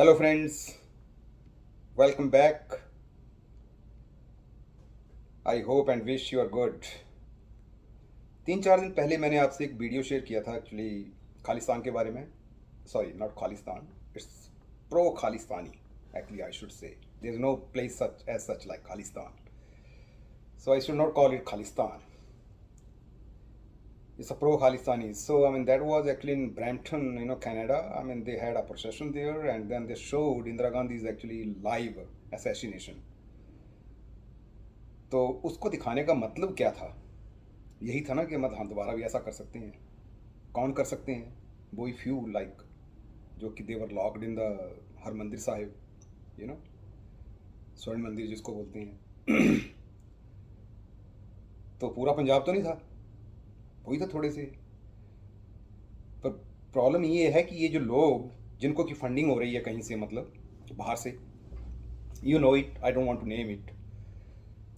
Hello friends, welcome back. I hope and wish you are good. 3-4 दिन पहले मैंने आपसे एक वीडियो शेयर किया था एक्चुअली खालिस्तान के बारे में। Sorry, not Khalistan, it's pro Khalistani. Actually I should say there is no place such as such like Khalistan, so I should not call it Khalistan. It's a pro Khalistani. So I mean that was actually in Brampton, Canada. I mean they had a procession there, and then they showed Indira Gandhi's actually live assassination. तो उसको दिखाने का मतलब क्या था? यही था ना कि मतलब हम दोबारा भी ऐसा कर सकते हैं। कौन कर सकते हैं? वही फ्यू लाइक जो कि they were locked in the Harmandir Sahib, you know स्वर्ण मंदिर जिसको बोलते हैं। तो पूरा पंजाब तो नहीं था, वही था थोड़े से। पर प्रॉब्लम ये है कि ये जो लोग जिनको की फंडिंग हो रही है कहीं से, मतलब बाहर से, you know it, I don't want to name it.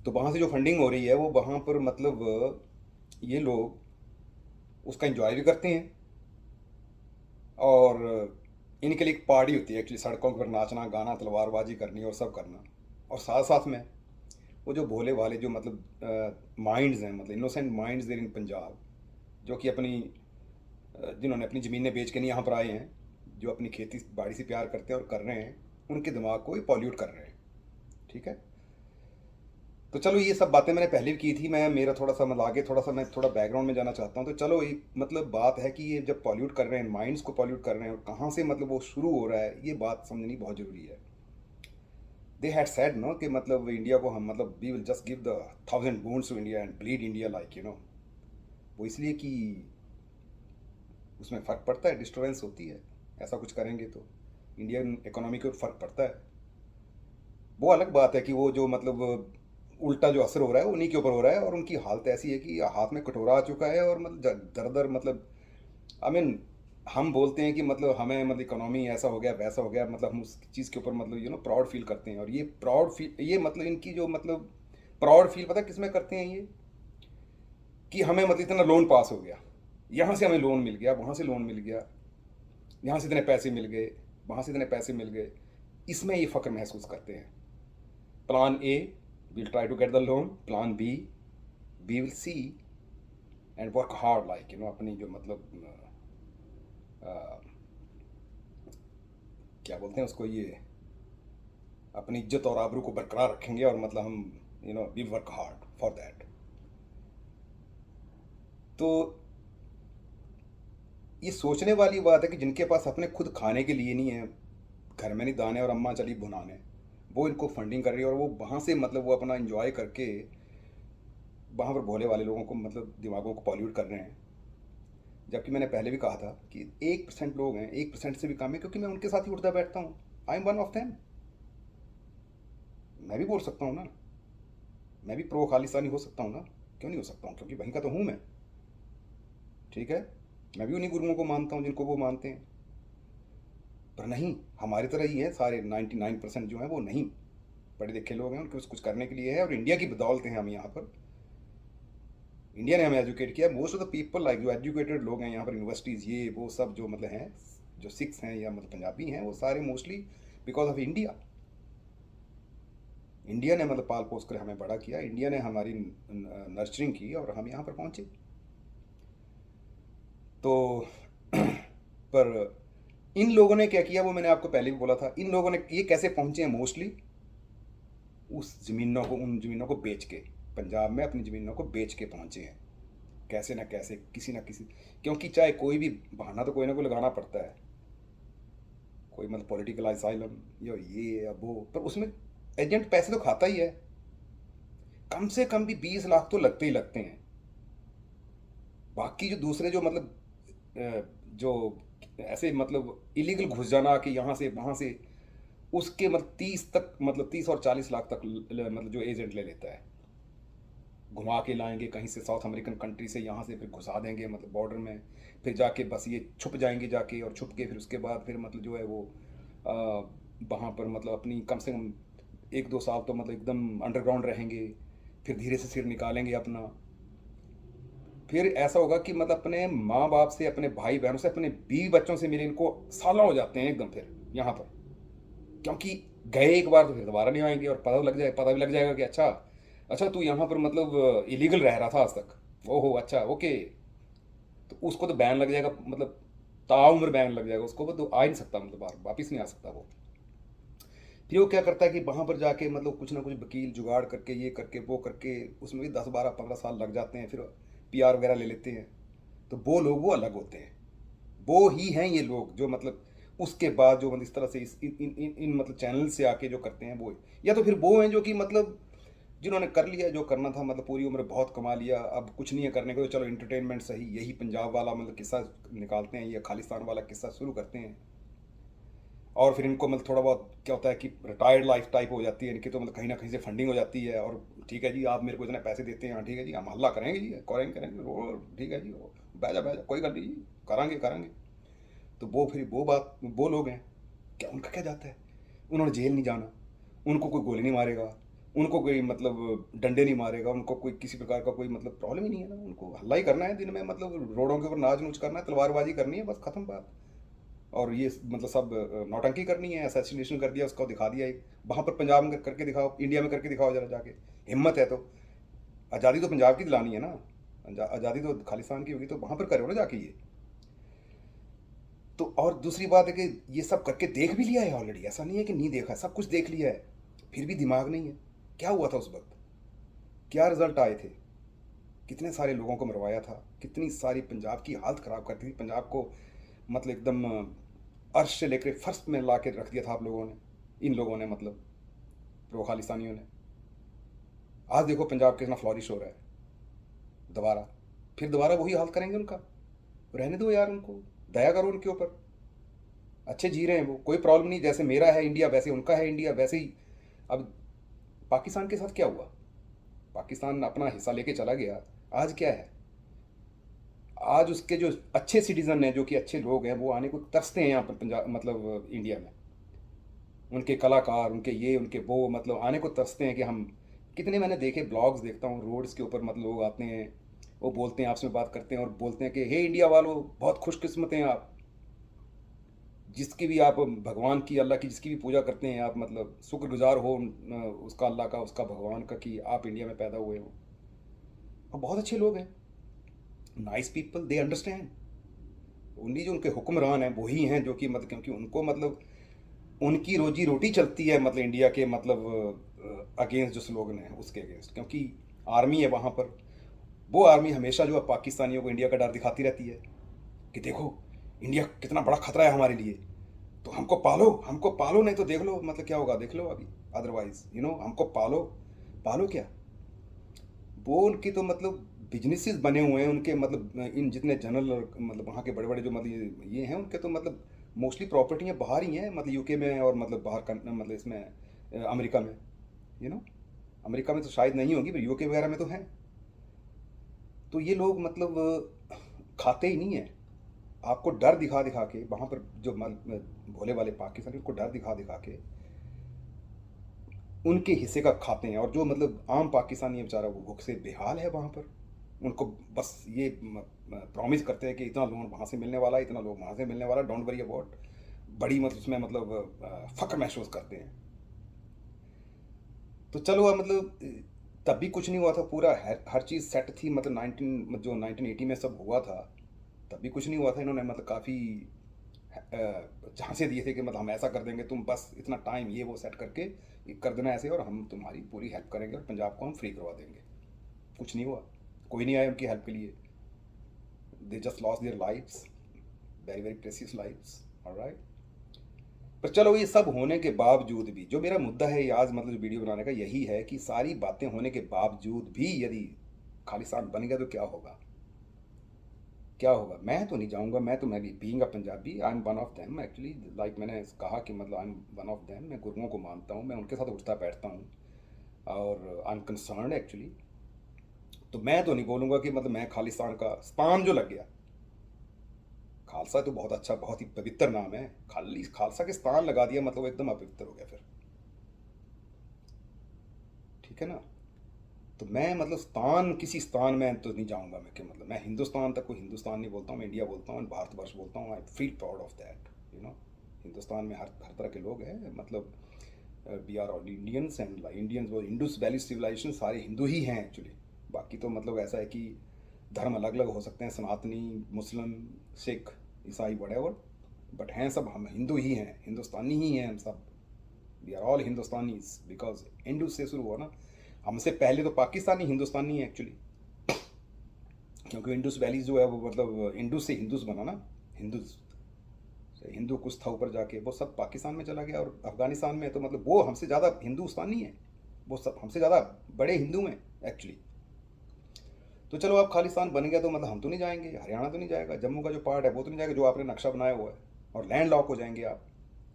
तो वहाँ से जो फंडिंग हो रही है वो वहाँ पर मतलब ये लोग उसका एंजॉय भी करते हैं। और इनके लिए एक पार्टी होती है एक्चुअली, सड़कों पर नाचना गाना तलवारबाजी करनी और सब करना। और साथ साथ में वो जो भोले भाले जो मतलब माइंड्स हैं, मतलब इनोसेंट माइंड्स देर इन पंजाब, जो कि अपनी जिन्होंने अपनी ज़मीनें बेच के नहीं यहाँ पर आए हैं, जो अपनी खेती बाड़ी से प्यार करते हैं और कर रहे हैं, उनके दिमाग को ये पॉल्यूट कर रहे हैं। ठीक है, तो चलो ये सब बातें मैंने पहले भी की थी। मैं मेरा थोड़ा सा मतलब आगे थोड़ा सा मैं थोड़ा बैकग्राउंड में जाना चाहता हूँ। तो चलो ये मतलब बात है कि ये जब पॉल्यूट कर रहे हैं, माइंड्स को पॉल्यूट कर रहे हैं, और कहाँ से मतलब वो शुरू हो रहा है, ये बात समझनी बहुत ज़रूरी है। दे हैड सेड नो कि मतलब इंडिया को हम मतलब we will just give the 1000 wounds to India and bleed India like वो इसलिए कि उसमें फ़र्क पड़ता है, डिस्टर्बेंस होती है। ऐसा कुछ करेंगे तो इंडियन इकोनॉमी को फ़र्क पड़ता है। वो अलग बात है कि वो जो मतलब उल्टा जो असर हो रहा है वो उन्हीं के ऊपर हो रहा है, और उनकी हालत ऐसी है कि हाथ में कटोरा आ चुका है, और मतलब दर दर मतलब आई मीन हम बोलते हैं कि मतलब हमें मतलब इकोनॉमी ऐसा हो गया वैसा हो गया, मतलब हम उस चीज़ के ऊपर मतलब प्राउड फील करते हैं। और ये प्राउड फील, ये मतलब इनकी जो मतलब प्राउड फील पता किस में करते हैं ये, कि हमें मतलब इतना लोन पास हो गया, यहाँ से हमें लोन मिल गया, वहाँ से लोन मिल गया, यहाँ से इतने पैसे मिल गए, वहाँ से इतने पैसे मिल गए, इसमें ये फ़ख्र महसूस करते हैं। Plan A, we'll try to get the loan. Plan B, we will see and work hard like अपनी जो मतलब क्या बोलते हैं उसको, ये अपनी इज्जत और आबरू को बरकरार रखेंगे, और मतलब हम we work hard for that. तो ये सोचने वाली बात है कि जिनके पास अपने खुद खाने के लिए नहीं है, घर में नहीं दाने और अम्मा चली भुनाने, वो इनको फंडिंग कर रही है, और वो वहाँ से मतलब वो अपना इंजॉय करके वहाँ पर भोले वाले लोगों को मतलब दिमागों को पॉल्यूट कर रहे हैं। जबकि मैंने पहले भी कहा था कि 1% लोग हैं, 1% से भी कम है, क्योंकि मैं उनके साथ ही उठता बैठता हूँ। I am one of them. मैं भी बोल सकता हूँ ना, मैं भी प्रो खालिस्तानी हो सकता हूँ ना। क्यों नहीं हो सकता हूँ? क्योंकि वहीं का तो हूँ मैं। ठीक है, मैं भी उन्हीं गुरुओं को मानता हूँ जिनको वो मानते हैं। पर नहीं, हमारी तरह ही है सारे 99% जो हैं वो नहीं पढ़े लिखे लोग हैं, उनके पास कुछ करने के लिए है, और इंडिया की बदौलत हैं हम यहाँ पर। इंडिया ने हमें एजुकेट किया। Most of the people like जो एजुकेटेड लोग हैं यहाँ पर, यूनिवर्सिटीज़ ये वो सब जो मतलब हैं, जो सिख्स हैं या मतलब पंजाबी हैं, वो सारे mostly because of India. India ने मतलब पाल पोस कर हमें बड़ा किया, इंडिया ने हमारी नर्चरिंग की, और हम यहाँ पर पहुँचे। तो पर इन लोगों ने क्या किया वो मैंने आपको पहले भी बोला था। इन लोगों ने ये कैसे पहुँचे हैं, मोस्टली उस ज़मीनों को, उन ज़मीनों को बेच के, पंजाब में अपनी ज़मीनों को बेच के पहुँचे हैं, कैसे ना कैसे, किसी ना किसी। क्योंकि चाहे कोई भी बहाना तो कोई ना कोई लगाना पड़ता है, कोई मतलब पॉलिटिकल असाइलम या ये या वो, पर उसमें एजेंट पैसे तो खाता ही है। कम से कम भी 20 लाख तो लगते ही लगते हैं। बाकी जो दूसरे जो मतलब जो ऐसे मतलब इलीगल घुस जाना कि यहाँ से वहाँ से, उसके मतलब 30 तक, मतलब 30 और 40 लाख तक मतलब जो एजेंट ले लेता है। घुमा के लाएंगे कहीं से साउथ अमेरिकन कंट्री से, यहाँ से फिर घुसा देंगे मतलब बॉर्डर में, फिर जाके बस ये छुप जाएंगे जाके, और छुप के फिर उसके बाद फिर मतलब जो है वो वहाँ पर मतलब अपनी कम से कम 1-2 साल तो मतलब एकदम अंडरग्राउंड रहेंगे, फिर धीरे से सिर निकालेंगे अपना। फिर ऐसा होगा कि मतलब अपने माँ बाप से, अपने भाई बहनों से, अपने बीवी बच्चों से मिले इनको सालों हो जाते हैं एकदम फिर यहाँ पर। क्योंकि गए एक बार तो फिर दोबारा नहीं आएंगे, और पता भी लग जाएगा कि अच्छा, अच्छा तू यहाँ पर मतलब इलीगल रह रहा था आज तक, ओहो अच्छा ओके, तो उसको तो बैन लग जाएगा, मतलब ताउम्र बैन लग जाएगा उसको, वो तो आ ही नहीं सकता, मतलब वापिस नहीं आ सकता वो। फिर वो क्या करता है कि वहाँ पर जाके मतलब कुछ ना कुछ वकील जुगाड़ करके, ये करके वो करके, उसमें भी 10 12 15 साल लग जाते हैं, फिर पीआर वगैरह ले लेते हैं। तो वो लोग वो अलग होते हैं, वो ही हैं ये लोग जो मतलब उसके बाद जो मतलब इस तरह से इन मतलब चैनल से आके जो करते हैं वो, या तो फिर वो हैं जो कि मतलब जिन्होंने कर लिया जो करना था, मतलब पूरी उम्र बहुत कमा लिया, अब कुछ नहीं है करने को, तो चलो इंटरटेनमेंट सही, यही पंजाब वाला मतलब किस्सा निकालते हैं, ये खालिस्तान वाला किस्सा शुरू करते हैं। और फिर इनको मतलब थोड़ा बहुत क्या होता है कि रिटायर्ड लाइफ टाइप हो जाती है इनकी, तो मतलब कहीं ना कहीं से फंडिंग हो जाती है, और ठीक है जी आप मेरे को इतने पैसे देते हैं, हाँ ठीक है जी हम हल्ला करेंगे जी, करेंगे करेंगे रो, ठीक है जी बैजा बैजा कोई गल नहीं जी, करांगे करांगे। तो वो फिर वो बात, वो लोग हैं, क्या उनका क्या जाता है, उन्होंने जेल नहीं जाना, उनको कोई गोली नहीं मारेगा, उनको कोई मतलब डंडे नहीं मारेगा, उनको कोई किसी प्रकार का कोई मतलब प्रॉब्लम ही नहीं है ना, उनको हल्ला ही करना है दिन में, मतलब रोडों के ऊपर नाच नूच करना है, तलवारबाजी करनी है, बस खत्म बात। और ये मतलब सब नौटंकी करनी है, असैसिनेशन कर दिया उसका, दिखा दिया एक, वहाँ पर पंजाब में करके दिखाओ, इंडिया में करके दिखाओ जरा जाके, हिम्मत है तो। आज़ादी तो पंजाब की दिलानी है ना, आज़ादी तो खालिस्तान की होगी, तो वहाँ पर करो ना जाके ये। तो और दूसरी बात है कि ये सब करके देख भी लिया है ऑलरेडी, ऐसा नहीं है कि नहीं देखा, सब कुछ देख लिया है, फिर भी दिमाग नहीं है। क्या हुआ था उस वक्त, क्या रिजल्ट आए थे, कितने सारे लोगों को मरवाया था, कितनी सारी पंजाब की हालत ख़राब करती थी, पंजाब को मतलब एकदम अर्श से लेकर फर्श में ला के रख दिया था आप लोगों ने, इन लोगों ने मतलब प्रो खालिस्तानियों ने। आज देखो पंजाब कितना फ्लॉरिश हो रहा है, दोबारा फिर दोबारा वही हाल करेंगे उनका। रहने दो यार उनको, दया करो उनके ऊपर, अच्छे जी रहे हैं वो, कोई प्रॉब्लम नहीं, जैसे मेरा है इंडिया वैसे उनका है इंडिया, वैसे ही। अब पाकिस्तान के साथ क्या हुआ, पाकिस्तान अपना हिस्सा लेके चला गया, आज क्या है, आज उसके जो अच्छे सिटीजन हैं, जो कि अच्छे लोग हैं, वो आने को तरसते हैं यहाँ पर पंजाब मतलब इंडिया में, उनके कलाकार, उनके ये उनके वो मतलब आने को तरसते हैं कि हम, कितने मैंने देखे ब्लॉग्स देखता हूँ रोड्स के ऊपर, मतलब लोग आते हैं, वो बोलते हैं आपस में बात करते हैं और बोलते हैं कि हे इंडिया वालों बहुत खुशकिस्मत हैं आप, जिसकी भी आप भगवान की अल्लाह की जिसकी भी पूजा करते हैं आप, मतलब शुक्रगुजार हो उसका अल्लाह का, उसका भगवान का, कि आप इंडिया में पैदा हुए हो। और बहुत अच्छे लोग हैं, नाइस पीपल, दे अंडरस्टैंड। उन्हीं जो उनके हुक्मरान हैं वही हैं जो कि मतलब, क्योंकि उनको मतलब उनकी रोजी रोटी चलती है मतलब इंडिया के मतलब अगेंस्ट जो स्लोगन है उसके अगेंस्ट, क्योंकि आर्मी है वहाँ पर, वो आर्मी हमेशा जो है पाकिस्तानियों को इंडिया का डर दिखाती रहती है कि देखो इंडिया कितना बड़ा खतरा है हमारे लिए, तो हमको पालो नहीं तो देख लो मतलब क्या होगा, देख लो अभी, अदरवाइज हमको पालो। पालो क्या, वो उनकी तो मतलब बिजनेसेस बने हुए हैं उनके, मतलब इन जितने जनरल मतलब वहाँ के बड़े बड़े जो मतलब ये हैं उनके, तो मतलब मोस्टली प्रॉपर्टियाँ बाहर ही हैं, मतलब यूके में, और मतलब बाहर मतलब इसमें अमेरिका में, यू नो अमेरिका में तो शायद नहीं होगी, पर यूके वगैरह में तो हैं। तो ये लोग मतलब खाते ही नहीं है, आपको डर दिखा दिखा के वहाँ पर जो भोले वाले पाकिस्तानी, उनको डर दिखा दिखा के उनके हिस्से का खाते हैं, और जो मतलब आम पाकिस्तानी है बेचारा वो भूख से बेहाल है वहाँ पर, उनको बस ये प्रॉमिस करते हैं कि इतना लोन वहाँ से मिलने वाला है, इतना लोन वहाँ से मिलने वाला, डोंट वरी अबाउट, बड़ी मतलब उसमें मतलब फ़ख्र महसूस करते हैं। तो चलो अब मतलब तब भी कुछ नहीं हुआ था, पूरा हर चीज़ सेट थी, मतलब 1980 में सब हुआ था, तब भी कुछ नहीं हुआ था, इन्होंने मतलब काफ़ी झांसे दिए थे कि मतलब हम ऐसा कर देंगे, तुम बस इतना टाइम ये वो सेट करके ये कर देना ऐसे, और हम तुम्हारी पूरी हेल्प करेंगे और पंजाब को हम फ्री करवा देंगे। कुछ नहीं हुआ, कोई नहीं आया उनकी हेल्प के लिए, they just lose their lifes, very very precious lifes, alright. पर चलो ये सब होने के बावजूद भी जो मेरा मुद्दा है ये आज मतलब जो वीडियो बनाने का यही है कि सारी बातें होने के बावजूद भी यदि खालिस्तान बन गया तो क्या होगा, क्या होगा। मैं तो नहीं जाऊंगा, मैं भी being a Punjabi I am one of them actually, like मैंने कहा कि मतलब I am one of them, मैं गुरुओं को मानता हूँ, मैं उनके साथ उठता बैठता हूँ, और आई एम कंसर्न एक्चुअली। तो मैं तो नहीं बोलूँगा कि मतलब मैं खालिस्तान का स्पान जो लग गया, खालसा तो बहुत अच्छा बहुत ही पवित्र नाम है, खाली खालसा के स्थान लगा दिया मतलब वो एकदम अपवित्र हो गया फिर, ठीक है ना। तो मैं मतलब स्थान किसी स्थान में तो नहीं जाऊंगा मैं, कि मतलब मैं हिंदुस्तान तक को हिंदुस्तान नहीं बोलता हूँ, मैं इंडिया बोलता हूँ, भारतवर्ष बोलता हूँ, I feel proud of that, you know. Hindustan में हर हर तरह के लोग हैं, मतलब we are all Indians, and Indians वो इंडस वैली सिविलाइजेशन सारे हिंदू ही हैं एक्चुअली। बाकी तो मतलब ऐसा है कि धर्म अलग अलग हो सकते हैं, सनातनी, मुस्लिम, सिख, ईसाई, वटेवर, बट हैं सब हम हिंदू ही हैं, हिंदुस्तानी ही हैं हम सब। We are all Hindustanis because Indus से शुरू हुआ ना। हमसे पहले तो पाकिस्तानी हिंदुस्तानी है एक्चुअली, क्योंकि इंडस वैली जो है वो मतलब इंडस से हिंदुस बना ना, हिंदुस से हिंदू कुछ था ऊपर जाके, वो सब पाकिस्तान में चला गया और अफगानिस्तान में, तो मतलब वो हमसे ज़्यादा हिंदुस्तानी है, वो सब हमसे ज़्यादा बड़े हिंदू हैं एक्चुअली। तो चलो अब खालिस्तान बन गया तो मतलब हम तो नहीं जाएंगे, हरियाणा तो नहीं जाएगा, जम्मू का जो पार्ट है वो तो नहीं जाएगा जो आपने नक्शा बनाया हुआ है, और लैंड लॉक हो जाएंगे आप।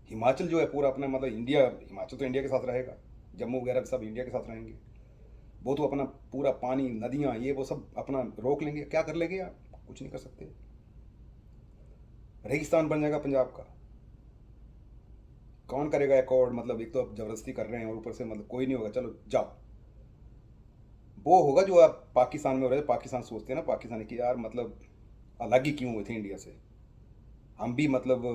हिमाचल जो है पूरा अपना मतलब इंडिया, हिमाचल तो इंडिया के साथ रहेगा, जम्मू वगैरह सब इंडिया के साथ रहेंगे। वो तो अपना पूरा पानी, नदियाँ, ये वो सब अपना रोक लेंगे, क्या कर लेंगे आप, कुछ नहीं कर सकते। रेगिस्तान बन जाएगा पंजाब का। कौन करेगा अकॉर्ड, मतलब एक तो आप ज़बरदस्ती कर रहे हैं और ऊपर से मतलब कोई नहीं होगा, चलो जाओ। वो होगा जो आप पाकिस्तान में हो रहे थे, पाकिस्तान सोचते हैं ना पाकिस्तान की, यार मतलब अलग ही क्यों हुए थे इंडिया से, हम भी मतलब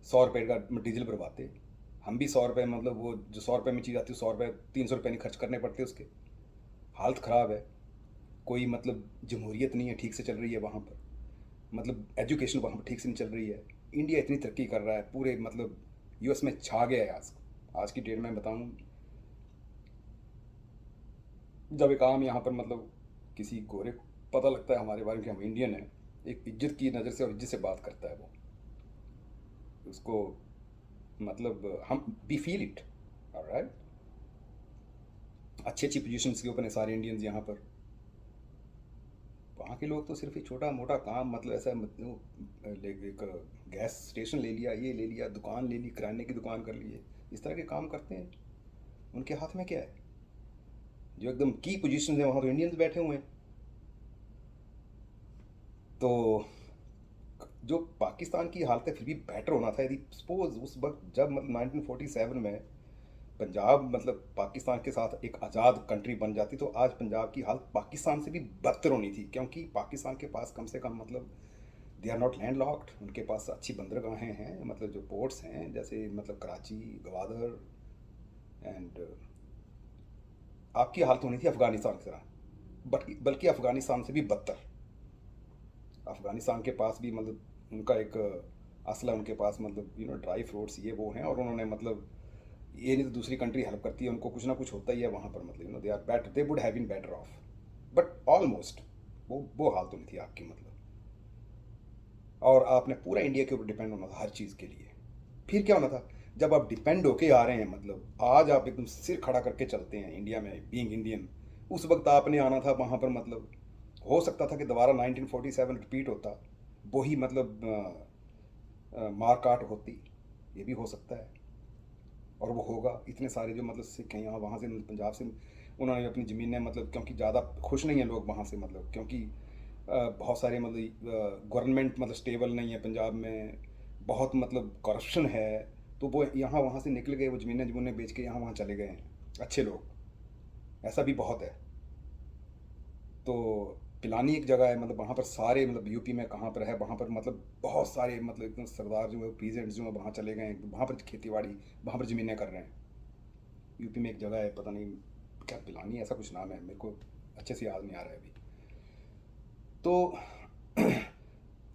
100 रुपये का डीजल भरवाते, हम भी 100 रुपये, मतलब वो जो 100 रुपये में चीज़ आती है 100 रुपये 300 रुपये नहीं खर्च करने पड़ते उसके। हालत ख़राब है, कोई मतलब जमहूरियत नहीं है ठीक से चल रही है वहाँ पर, मतलब एजुकेशन वहाँ पर ठीक से नहीं चल रही है। इंडिया इतनी तरक्की कर रहा है, पूरे मतलब यूएस में छा गया है आज। आज की डेट में बताऊँ, जब एक आम यहाँ पर मतलब किसी गोरे को पता लगता है हमारे बारे में कि हम इंडियन हैं, एक इज्जत की नज़र से और इज्जत से बात करता है वो, उसको मतलब हम वी फील इट, ऑलराइट। अच्छी अच्छी पोजीशंस के ऊपर हैं सारे इंडियंस यहाँ पर। वहाँ के लोग तो सिर्फ एक छोटा मोटा काम, मतलब ऐसा मतलब एक गैस स्टेशन ले लिया, ये ले लिया, दुकान ले ली, किराने की दुकान कर लिए, इस तरह के काम करते हैं। उनके हाथ में क्या है, जो एकदम की पोजीशन है वहाँ तो इंडियंस बैठे हुए हैं। तो जो पाकिस्तान की हालत है फिर भी बेटर होना था, यदि सपोज उस वक्त जब मतलब 1947 में पंजाब मतलब पाकिस्तान के साथ एक आज़ाद कंट्री बन जाती, तो आज पंजाब की हालत पाकिस्तान से भी बदतर होनी थी, क्योंकि पाकिस्तान के पास कम से कम मतलब they are not landlocked, उनके पास अच्छी बंदरगाहें हैं, मतलब जो पोर्ट्स हैं जैसे मतलब कराची, गवादर, एंड आपकी हालत होनी थी अफ़गानिस्तान की तरह, बल्कि अफ़गानिस्तान से भी बदतर। अफ़गानिस्तान के पास भी मतलब उनका एक असला, उनके पास मतलब ड्राई फ्रूट्स ये वो हैं, और उन्होंने मतलब ये नहीं तो दूसरी कंट्री हेल्प करती है उनको, कुछ ना कुछ होता ही है वहाँ पर, मतलब they are better, they would have been better off, but almost वो हालत होनी थी आपकी मतलब। और आपने पूरा इंडिया के ऊपर डिपेंड होना था हर चीज़ के लिए। फिर क्या होना था, जब आप डिपेंड होके आ रहे हैं, मतलब आज आप एकदम सिर खड़ा करके चलते हैं इंडिया में बीइंग इंडियन, उस वक्त आपने आना था वहाँ पर, मतलब हो सकता था कि दोबारा 1947 रिपीट होता, वही मतलब मार काट होती, ये भी हो सकता है। और वो होगा, इतने सारे जो मतलब सिख हैं यहाँ वहाँ से पंजाब से, उन्होंने अपनी ज़मीनें मतलब, क्योंकि ज़्यादा खुश नहीं है लोग वहाँ से, मतलब क्योंकि बहुत सारे मतलब गवर्नमेंट मतलब स्टेबल नहीं है पंजाब में, बहुत मतलब करप्शन है, तो वो यहाँ वहाँ से निकल गए, वो ज़मीनें जमीनें बेच के यहाँ वहाँ चले गए हैं अच्छे लोग, ऐसा भी बहुत है। तो पिलानी एक जगह है, मतलब वहाँ पर सारे मतलब यूपी में कहाँ पर है, वहाँ पर मतलब बहुत सारे मतलब एकदम सरदार जो है, पीजेंट्स जो है वहाँ चले गए हैं, वहाँ पर खेती बाड़ी, वहाँ पर ज़मीनें कर रहे हैं। यूपी में एक जगह है, पता नहीं क्या, पिलानी ऐसा कुछ नाम है, मेरे को अच्छे से याद नहीं आ रहा है अभी। तो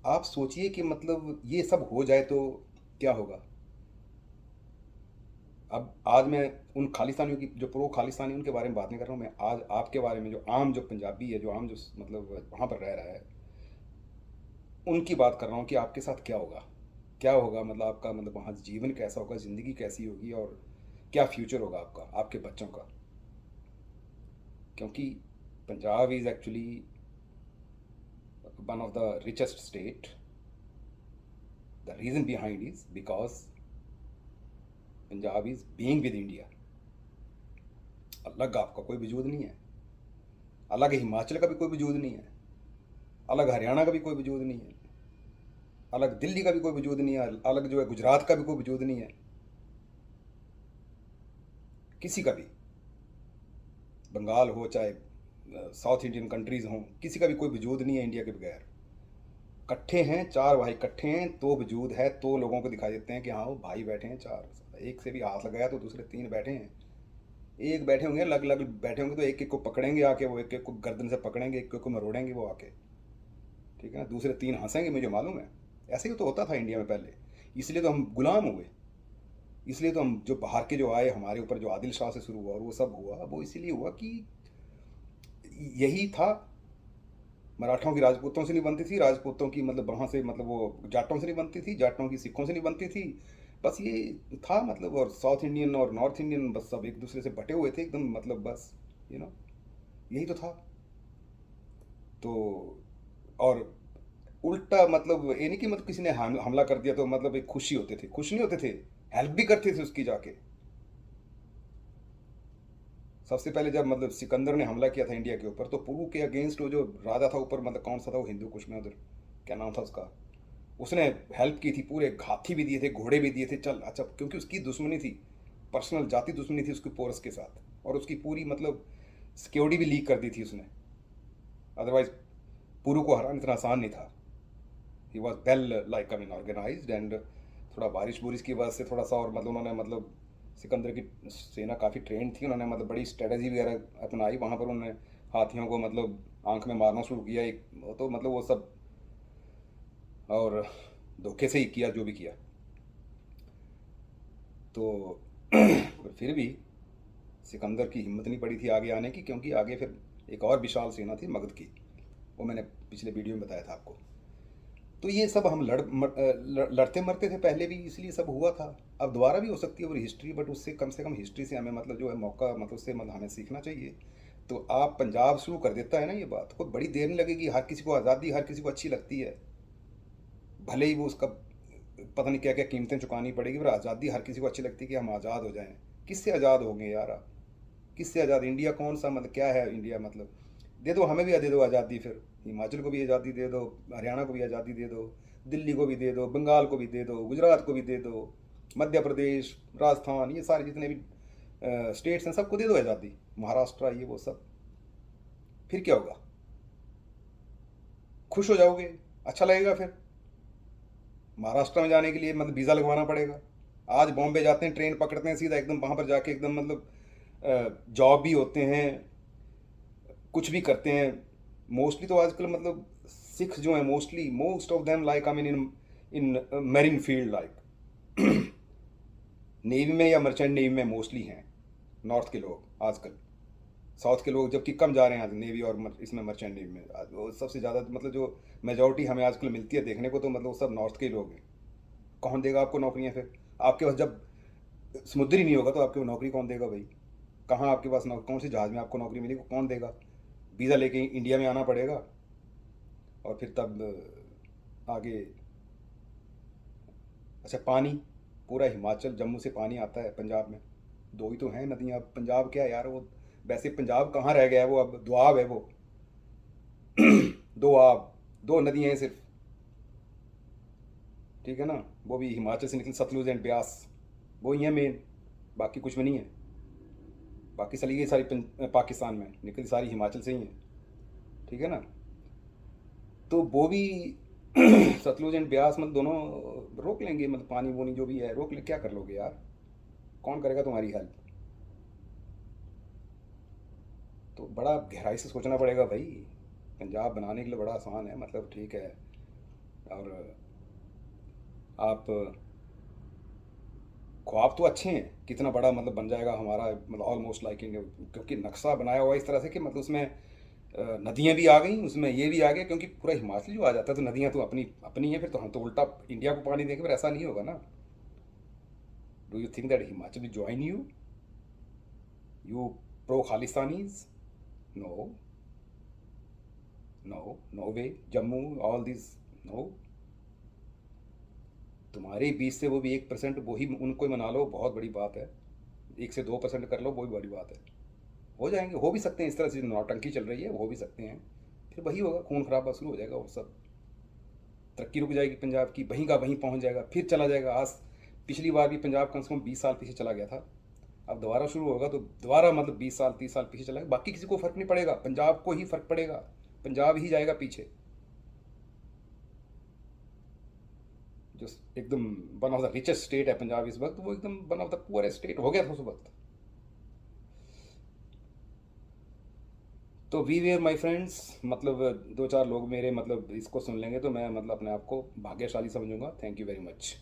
आप सोचिए कि मतलब ये सब हो जाए तो क्या होगा। अब आज मैं उन खालिस्तानियों की, जो प्रो खालिस्तानी, उनके बारे में बात नहीं कर रहा हूँ मैं, आज आपके बारे में, जो आम जो पंजाबी है, जो आम जो मतलब वहाँ पर रह रहा है, उनकी बात कर रहा हूँ कि आपके साथ क्या होगा, क्या होगा, मतलब आपका मतलब वहाँ जीवन कैसा होगा, ज़िंदगी कैसी होगी, और क्या फ्यूचर होगा आपका, आपके बच्चों का। क्योंकि Punjab is actually one of the richest state. The reason behind is because Punjab is being with India. अलग आपका कोई वजूद नहीं है, अलग हिमाचल का भी कोई वजूद नहीं है, अलग हरियाणा का भी कोई वजूद नहीं है, अलग दिल्ली का भी कोई वजूद नहीं है, अलग जो है गुजरात का भी कोई वजूद नहीं है, किसी का भी, बंगाल हो चाहे साउथ इंडियन कंट्रीज़ हों, किसी का भी कोई वजूद नहीं है इंडिया के बगैर। इकट्ठे हैं, चार भाई इकट्ठे हैं, तो वजूद है, तो लोगों को दिखाई देते हैं कि हाँ वो भाई बैठे हैं चार। एक से भी हाथ लगाया तो दूसरे तीन बैठे हैं। एक बैठे होंगे, अलग अलग बैठे होंगे, तो एक एक को पकड़ेंगे आके, वो एक एक को गर्दन से पकड़ेंगे, एक एक को मरोड़ेंगे वो आके। ठीक है ना, दूसरे तीन हंसेंगे, मुझे मालूम है। ऐसे ही तो होता था इंडिया में पहले। इसलिए तो हम गुलाम हुए। इसलिए तो हम जो बाहर के जो आए हमारे ऊपर, जो आदिल शाह से शुरू हुआ और वो सब हुआ, वो इसीलिए हुआ कि यही था। मराठों की राजपूतों से नहीं बनती थी, राजपूतों की मतलब वहाँ से मतलब वो जाटों से नहीं बनती थी, जाटों की सिखों से नहीं बनती थी। बस ये था मतलब। और साउथ इंडियन और नॉर्थ इंडियन बस सब एक दूसरे से बटे हुए थे एकदम, मतलब बस यू नो यही तो था। तो और उल्टा मतलब ये नहीं कि मतलब किसी ने हमला कर दिया तो मतलब एक खुशी होते थे, खुश नहीं होते थे, हेल्प भी करते थे उसकी जाके। सबसे पहले जब मतलब सिकंदर ने हमला किया था इंडिया के ऊपर, तो पुरु के अगेंस्ट वो जो राजा था ऊपर, मतलब कौन सा था वो हिंदू कुश में उधर, क्या नाम था उसका, उसने हेल्प की थी। पूरे हाथी भी दिए थे, घोड़े भी दिए थे, चल अच्छा, क्योंकि उसकी दुश्मनी थी, पर्सनल जाति दुश्मनी थी उसकी पोरस के साथ। और उसकी पूरी मतलब सिक्योरिटी भी लीक कर दी थी उसने। अदरवाइज पुरु को हराना इतना आसान नहीं था। He was well like I mean organised. And थोड़ा बारिश बुरिश की वजह से थोड़ा सा, और मतलब उन्होंने मतलब सिकंदर की सेना काफ़ी ट्रेंड थी, उन्होंने मतलब बड़ी स्ट्रेटजी वगैरह अपनाई वहाँ पर। उन्होंने हाथियों को मतलब आंख में मारना शुरू किया एक, तो मतलब वो सब, और धोखे से ही किया जो भी किया। तो फिर भी सिकंदर की हिम्मत नहीं पड़ी थी आगे आने की, क्योंकि आगे फिर एक और विशाल सेना थी मगध की। वो मैंने पिछले वीडियो में बताया था आपको। तो ये सब हम लड़ते मरते थे पहले भी, इसलिए सब हुआ था। अब दोबारा भी हो सकती है वो हिस्ट्री, बट उससे कम से कम हिस्ट्री से हमें मतलब जो है मौका, मतलब उससे मतलब हमें सीखना चाहिए। तो आप पंजाब शुरू कर देता है ना ये बात, कोई बड़ी देर नहीं लगेगी। हर किसी को आज़ादी, हर किसी को अच्छी लगती है, भले ही वो उसका पता नहीं क्या क्या कीमतें चुकानी पड़ेगी, पर आज़ादी हर किसी को अच्छी लगती है कि हम आज़ाद हो जाएं। किससे आज़ाद होंगे यार आप? किससे आज़ाद? इंडिया कौन सा मतलब क्या है इंडिया? मतलब दे दो, हमें भी दे दो आज़ादी फिर। हिमाचल को भी आज़ादी दे दो, हरियाणा को भी आज़ादी दे दो, दिल्ली को भी दे दो, बंगाल को भी दे दो, गुजरात को भी दे दो, मध्य प्रदेश, राजस्थान, ये सारे जितने भी स्टेट्स हैं सबको दे दो आज़ादी, महाराष्ट्र ये वो सब। फिर क्या होगा? खुश हो जाओगे? अच्छा लगेगा फिर? महाराष्ट्र में जाने के लिए मतलब वीज़ा लगवाना पड़ेगा। आज बॉम्बे जाते हैं, ट्रेन पकड़ते हैं सीधा एकदम, वहाँ पर जाके एकदम मतलब जॉब भी होते हैं, कुछ भी करते हैं। मोस्टली तो आजकल मतलब सिख जो है, mostly most of them like I mean in in marine field, like navy में या मर्चेंट नेवी में मोस्टली हैं नॉर्थ के लोग आजकल। साउथ के लोग जबकि कम जा रहे हैं आज नेवी और इसमें मर्चेंट नेवी में। वो सबसे ज़्यादा मतलब जो मेजोरिटी हमें आजकल मिलती है देखने को, तो मतलब वो सब नॉर्थ के ही लोग हैं। कौन देगा आपको नौकरियाँ फिर? आपके पास जब समुद्र ही नहीं होगा तो आपको नौकरी कौन देगा भाई? कहाँ आपके पास नौकरी, कौन सी जहाज़ में आपको नौकरी मिलेगी, कौन देगा? वीज़ा लेके इंडिया में आना पड़ेगा, और फिर तब आगे। अच्छा, पानी, पूरा हिमाचल जम्मू से पानी आता है पंजाब में। दो ही तो हैं नदियाँ अब। पंजाब क्या है यार वो, वैसे पंजाब कहाँ रह गया है वो, अब दोआब है वो। दो आब, दो नदियाँ हैं सिर्फ। ठीक है ना, वो भी हिमाचल से निकली, सतलुज एंड ब्यास, वो ही है मेन। बाकी कुछ में नहीं है। बाकी चली गई सारी पाकिस्तान में, निकली सारी हिमाचल से ही है। ठीक है ना, तो वो भी सतलुज एंड ब्यास मतलब दोनों रोक लेंगे, मतलब पानी वोनी जो भी है रोक ले। क्या कर लोगे यार? कौन करेगा तुम्हारी हेल्प? तो बड़ा गहराई से सोचना पड़ेगा भाई। पंजाब बनाने के लिए बड़ा आसान है, मतलब ठीक है। और आप, ख्वाब तो अच्छे हैं, कितना बड़ा मतलब बन जाएगा हमारा, मतलब ऑलमोस्ट लाइक इंडिया, क्योंकि नक्शा बनाया हुआ है इस तरह से कि मतलब उसमें नदियाँ भी आ गई, उसमें ये भी आ गया, क्योंकि पूरा हिमाचल जो आ जाता है तो नदियाँ तो अपनी अपनी हैं। फिर तो हम तो उल्टा इंडिया को पानी देंगे, पर ऐसा नहीं होगा ना। Do you think that Himachal will join you, you pro Khalistanis? No, no, no way. Jammu, all this, no. तुम्हारे बीच से वो भी 1%, वही उनको ही मना लो, बहुत बड़ी बात है। 1 से 2% कर लो, वो भी बड़ी बात है। हो जाएंगे, हो भी सकते हैं। इस तरह से नौटंकी चल रही है, वो हो भी सकते हैं। फिर वही होगा, खून खराबा शुरू हो जाएगा, वो सब तरक्की रुक जाएगी पंजाब की, वहीं का वहीं पहुंच जाएगा, फिर चला जाएगा। आज पिछली बार भी पंजाब कम से कम 20 साल पीछे चला गया था। अब दोबारा शुरू होगा तो दोबारा मतलब 20 साल 30 साल पीछे चला गया। बाकी किसी को फर्क नहीं पड़ेगा, पंजाब को ही फर्क पड़ेगा, पंजाब ही जाएगा पीछे। जो एकदम one of the richest state है पंजाब इस वक्त, वो एकदम one of the poorest state हो गया था उस वक्त। तो वी वेयर माई फ्रेंड्स, मतलब दो चार लोग मेरे मतलब इसको सुन लेंगे तो मैं मतलब अपने आप को भाग्यशाली समझूंगा। Thank you very much.